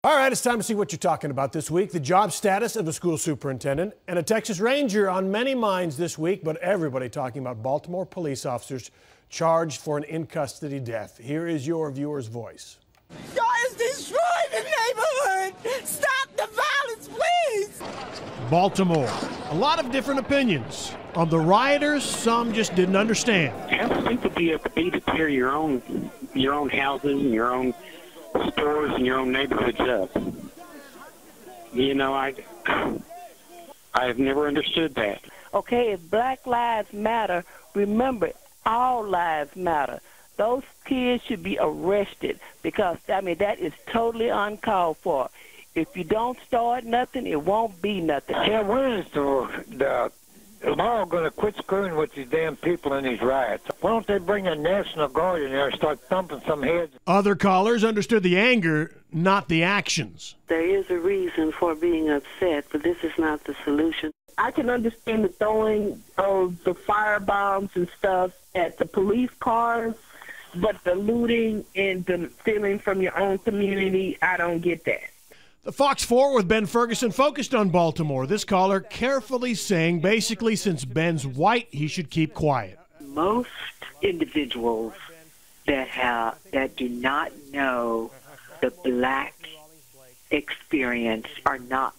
All right, it's time to see what you're talking about this week. The job status of a school superintendent and a Texas Ranger on many minds this week, but everybody talking about Baltimore police officers charged for an in-custody death. Here is your viewer's voice. God is destroying the neighborhood. Stop the violence, please. Baltimore. A lot of different opinions. On the rioters, some just didn't understand. How stupid do you have to be to tear your own houses and your own stores and your own neighborhoods up? You know, I've never understood that. Okay, if Black Lives Matter, remember, all lives matter. Those kids should be arrested because, I mean, that is totally uncalled for. If you don't start nothing, it won't be nothing. Yeah, when is the law going to quit screwing with these damn people in these riots? Why don't they bring a National Guard in there and start thumping some heads? Other callers understood the anger, not the actions. There is a reason for being upset, but this is not the solution. I can understand the throwing of the fire bombs and stuff at the police cars, but the looting and the stealing from your own community, I don't get that. The Fox 4 with Ben Ferguson focused on Baltimore. This caller carefully saying basically since Ben's white, he should keep quiet. Most individuals that do not know the black experience are not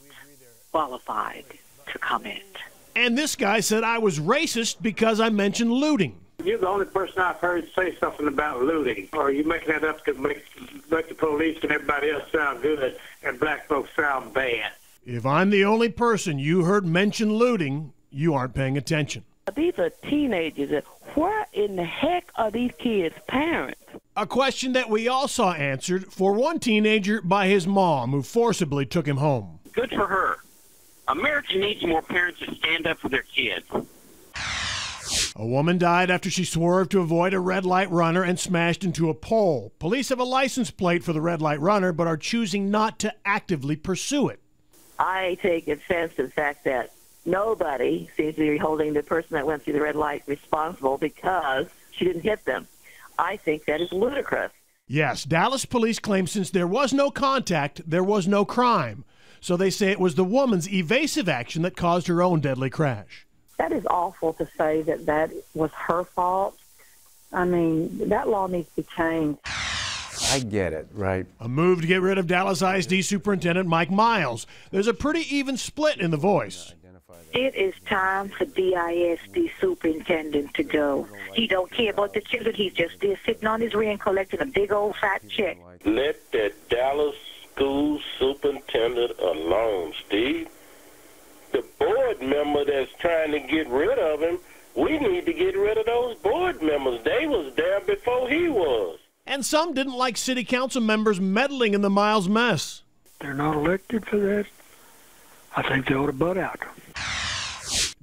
qualified to comment. And this guy said I was racist because I mentioned looting. You're the only person I've heard say something about looting. Or are you making that up to make the police and everybody else sound good and black folks sound bad? If I'm the only person you heard mention looting, you aren't paying attention. These are teenagers. Where in the heck are these kids' parents? A question that we all saw answered for one teenager by his mom, who forcibly took him home. Good for her. America needs more parents to stand up for their kids. A woman died after she swerved to avoid a red light runner and smashed into a pole. Police have a license plate for the red light runner, but are choosing not to actively pursue it. I take offense to the fact that nobody seems to be holding the person that went through the red light responsible because she didn't hit them. I think that is ludicrous. Yes, Dallas police claim since there was no contact, there was no crime. So they say it was the woman's evasive action that caused her own deadly crash. That is awful to say that was her fault. I mean, that law needs to be changed. I get it, right? A move to get rid of Dallas ISD Superintendent Mike Miles. There's a pretty even split in the voice. It is time for DISD superintendent to go. He don't care about the children. He's just there sitting on his ring collecting a big old fat check. Let that Dallas school superintendent alone, Steve. The board member that's trying to get rid of him, we need to get rid of those board members. They was there before he was. And some didn't like city council members meddling in the Miles mess. They're not elected for that. I think they ought to butt out.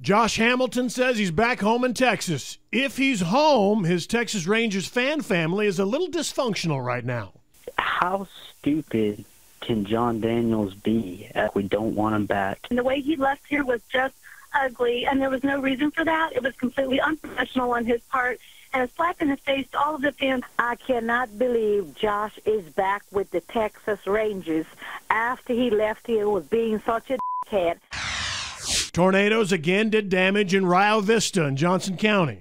Josh Hamilton says he's back home in Texas. If he's home, his Texas Rangers fan family is a little dysfunctional right now. How stupid can John Daniels be? We don't want him back. And the way he left here was just ugly, and there was no reason for that. It was completely unprofessional on his part, and a slap in the face to all of the fans. I cannot believe Josh is back with the Texas Rangers after he left here with being such a dickhead. Tornadoes again did damage in Rio Vista in Johnson County.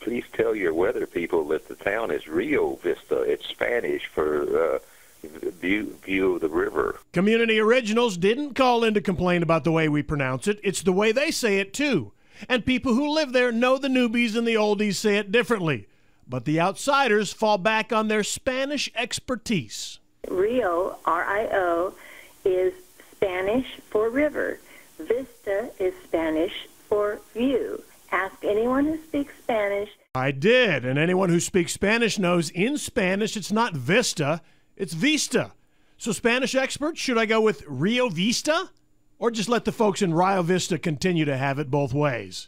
Please tell your weather people that the town is Rio Vista. It's Spanish for view of the river. Community Originals didn't call in to complain about the way we pronounce it. It's the way they say it, too. And people who live there know the newbies and the oldies say it differently. But the outsiders fall back on their Spanish expertise. Rio, R-I-O, is Spanish for river. Vista is Spanish for view. Ask anyone who speaks Spanish. I did, and anyone who speaks Spanish knows in Spanish it's not Vista, it's Vista. So Spanish experts, should I go with Rio Vista? Or just let the folks in Rio Vista continue to have it both ways?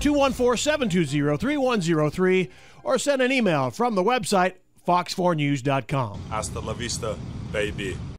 214-720-3103 or send an email from the website fox4news.com. Hasta la vista, baby.